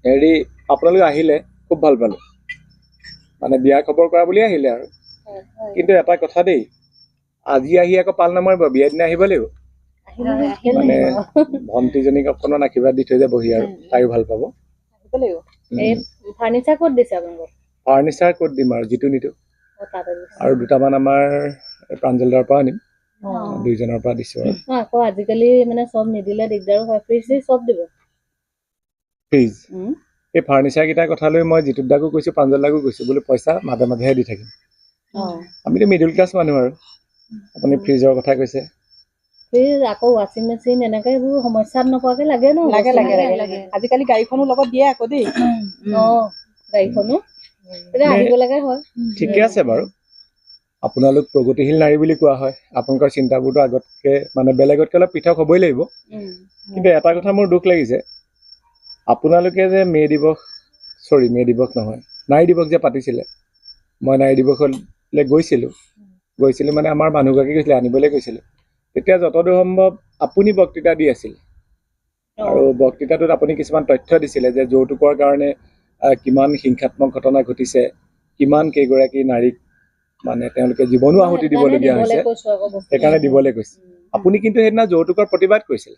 হেৰি আপোনালোক আহিলে খুব ভাল পালো মানে বিয়া খবৰ কৰা বুলি আহিলে আৰু কিন্তু এটা কথা দেই আজি আহি আকৌ পাল নামাৰিব বিয়া দিনা আহিব লাগিব মানে ভণ্টিজনীক অকণমান আশীৰ্বাদ দি থৈ যায় বহি আৰু তাইও ভাল পাব ফাৰ্নিচাৰ ক'ত দিছে আপোনালোকক ফাৰ্নিচাৰ ক'ত দিম আৰু যিটো নিটো আৰু দুটামান আমাৰ প্ৰাঞ্জলদাৰ পৰা আনিম দুইজনৰ পৰা দিছো আৰু আকৌ আজিকালি মানে চব নিদিলে দিগদাৰো হয় ফ্ৰিজ চব দিব ফ্ৰিজ এই ফাৰ্নিচাৰ কেইটাৰ কথা লৈ মই জিতুক দাকো কৈছো প্ৰাঞ্জলদাকো কৈছো বোলো পইচা মাজে মাজেহে দি থাকিম আমিতো মিডল ক্লাছ মানুহ আৰু আপুনি ফ্ৰিজৰ কথা কৈছে ফ্ৰিজ আকৌ ৱাশ্বিং মেচিন এনেকে এইবোৰ সমস্যাত নপৰাকে লাগে ন লাগে আজিকালি গাড়ীখনো লগত দিয়ে আকৌ দেই গাড়ীখনো তেতিয়া আহিব লাগে হয় ঠিকে আছে বাৰু আপোনালোক প্ৰগতিশীল নাৰী বুলি কোৱা হয় আপোনালোকৰ চিন্তাবোৰতো আগতকে মানে বেলেগতকে অলপ পৃথক হ'বই লাগিব কিন্তু এটা কথা মোৰ দুখ লাগিছে আপোনালোকে যে মে দিৱস নহয় নাৰী দিৱস যে পাতিছিলে মই নাৰী দিৱসলৈ গৈছিলোঁ মানে আমাৰ মানুহগৰাকী গৈছিলে আনিবলৈ গৈছিলোঁ তেতিয়া যতদূৰ সম্ভৱ আপুনি বক্তৃতা দি আছিল আৰু বক্তৃতাটোত আপুনি কিছুমান তথ্য দিছিলে যে যৌতুকৰ কাৰণে কিমান হিংসাত্মক ঘটনা ঘটিছে কিমান কেইগৰাকী নাৰীক মানে তেওঁলোকে জীৱনো আহুতি দিবলগীয়া হৈছে সেইকাৰণে দিবলৈ কৈছে আপুনি কিন্তু সেইদিনা যৌতুকৰ প্ৰতিবাদ কৰিছিল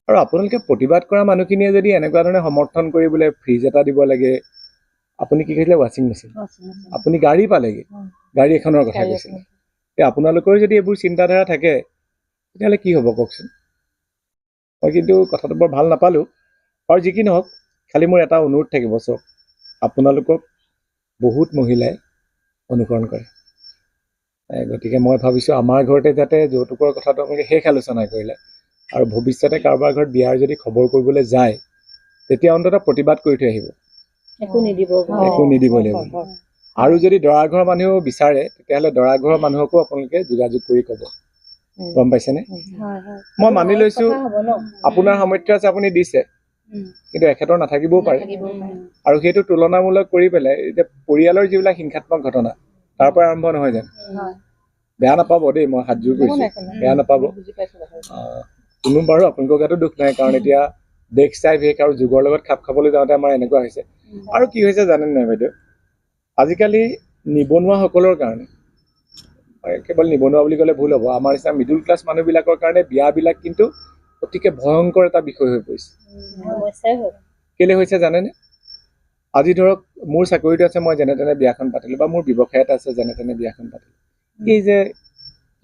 আৰু আপোনালোকে প্ৰতিবাদ কৰা মানুহখিনিয়ে যদি এনেকুৱা ধৰণে সমৰ্থন কৰি বোলে ফ্ৰিজ এটা দিব লাগে আপুনি কি কৈছিলে ৱাশ্বিং মেচিন আপুনি গাড়ী পালেগে গাড়ী এখনৰ কথা কৈছিলে আপোনালোকৰ যদি এইবোৰ চিন্তাধাৰা থাকে তেতিয়াহ'লে কি হ'ব কওকচোন মই কিন্তু কথাটো বৰ ভাল নাপালোঁ আৰু যি কি নহওক খালি মোৰ এটা অনুৰোধ থাকিব চাওক আপোনালোকক বহুত মহিলাই অনুসৰণ কৰে গতিকে মই ভাবিছোঁ আমাৰ ঘৰতে যাতে যৌতুকৰ কথাটো আপোনালোকে শেষ আলোচনা কৰিলে আৰু ভৱিষ্যতে কাৰোবাৰ ঘৰত বিয়াৰ যদি খবৰ কৰিবলৈ যায় তেতিয়া অন্ততঃ প্ৰতিবাদ কৰি থৈ আহিব একো নিদিব লাগিব আৰু যদি দৰা ঘৰৰ মানুহেও বিচাৰে তেতিয়াহ'লে দৰা ঘৰৰ মানুহকো আপোনালোকে যোগাযোগ কৰি ক'ব গম পাইছেনে মই মানি লৈছোঁ আপোনাৰ সামৰ্থ্য আছে আপুনি দিছে কিন্তু এখেতৰ নাথাকিবও পাৰে আৰু সেইটো তুলনামূলক কৰি পেলাই এতিয়া পৰিয়ালৰ যিবিলাক হিংসাত্মক ঘটনা তাৰ পৰা আৰম্ভ নহয় জানো বেয়া নাপাব দেই মই হাত জোৰ কৰিছোঁ বেয়া নাপাব কোনো বাৰু আপোনালোকৰ গাতো দুখ নাই কাৰণ এতিয়া দেশ চাই ভেশ আৰু যুগৰ লগত খাপ খাবলৈ যাওঁতে আমাৰ এনেকুৱা হৈছে আৰু কি হৈছে জানেনে নাই বাইদেউ আজিকালি নিবনুৱাসকলৰ কাৰণে কেৱল নিবনুৱা বুলি ক'লে ভুল হ'ব আমাৰ নিচিনা মিডল ক্লাছ মানুহবিলাকৰ কাৰণে বিয়াবিলাক কিন্তু অতিকে ভয়ংকৰ এটা বিষয় হৈ পৰিছে কেলে হৈছে জানেনে আজি ধৰক মোৰ চাকৰিটো আছে মই যেনে তেনে বিয়াখন পাতিলোঁ বা মোৰ ব্যৱসায় এটা আছে যেনে তেনে বিয়াখন পাতিলোঁ এই যে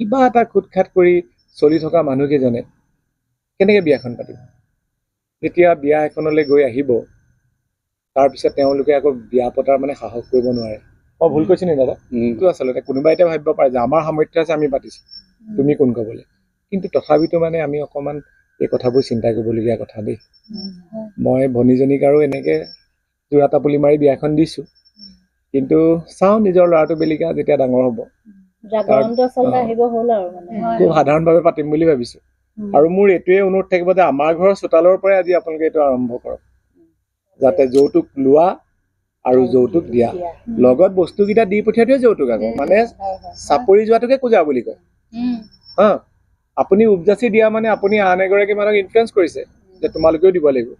কিবা এটা খুট খাট কৰি চলি থকা মানুহকেইজনে কেনেকৈ বিয়াখন পাতিব যেতিয়া বিয়া এখনলৈ গৈ আহিব তাৰপিছত তেওঁলোকে আকৌ বিয়া পতাৰ মানে সাহস কৰিব নোৱাৰে মই ভুল কৈছোঁ নি দাদা এইটো আচলতে কোনোবাই এতিয়া ভাবিব পাৰে যে আমাৰ সামৰ্থ্য আছে আমি পাতিছোঁ তুমি কোন ক'বলৈ কিন্তু তথাপিতো মানে আমি অকণমান এই কথাবোৰ চিন্তা কৰিবলগীয়া কথা দেই মই ভনীজনীক আৰু এনেকৈ যোৰা তাপুলি মাৰি বিয়াখন দিছোঁ কিন্তু চাওঁ নিজৰ ল'ৰাটো বেলিকা যেতিয়া ডাঙৰ হ'ব খুব সাধাৰণভাৱে পাতিম বুলি ভাবিছোঁ আৰু মোৰ এইটোৱে অনুৰোধ থাকিব যে আমাৰ ঘৰৰ চোতালৰ পৰাই আজি আপোনালোকে এইটো আৰম্ভ কৰক যাতে যৌতুক লোৱা আৰু যৌতুক দিয়া লগত বস্তুকেইটা দি পঠিয়াটোৱে যৌতুক আকৌ মানে চাপৰি যোৱাটোকে পূজা বুলি কয় হা আপুনি উপজাচি দিয়া মানে আপুনি আন এগৰাকী মানুহক ইনফ্লুৱেঞ্চ কৰিছে যে তোমালোকেও দিব লাগিব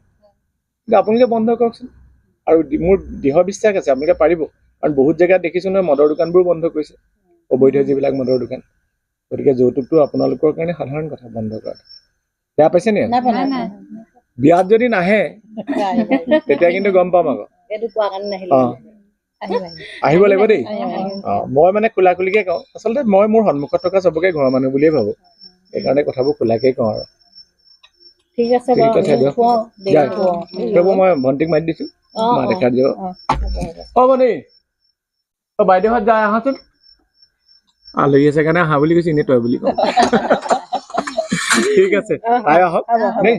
কিন্তু আপোনালোকে বন্ধ কৰকচোন আৰু মোৰ দৃঢ় বিশ্বাস আছে আপোনালোকে পাৰিব কাৰণ বহুত জেগাত দেখিছোঁ নহয় মদৰ দোকানবোৰ বন্ধ কৰিছে অবৈধ যিবিলাক মদৰ দোকান গতিকে যৌতুকটো আপোনালোকৰ কাৰণে সাধাৰণ কথা বন্ধ কৰাটো বেয়া পাইছে নি বিয়াত যদি নাহে তেতিয়া কিন্তু গম পাম আকৌ আহিব লাগিব দেই মই মানে খোলা খুলিকে কওঁ আচলতে মই মোৰ সন্মুখত থকা চবকে ঘৰৰ মানুহ বুলিয়ে ভাবোঁ সেইকাৰণে কথাবোৰ খোলাকে কওঁ আৰু ঠিক আছে দিয়ক মই ভণ্টিক মাতি দিছোঁ মা দেখা দিব ভনী বাইদেউহঁত যায় আহাচোন আলহী আছে কাৰণে আহা বুলি কৈছে এনেই তই বুলি কওঁ ঠিক আছে তাই আহক দেই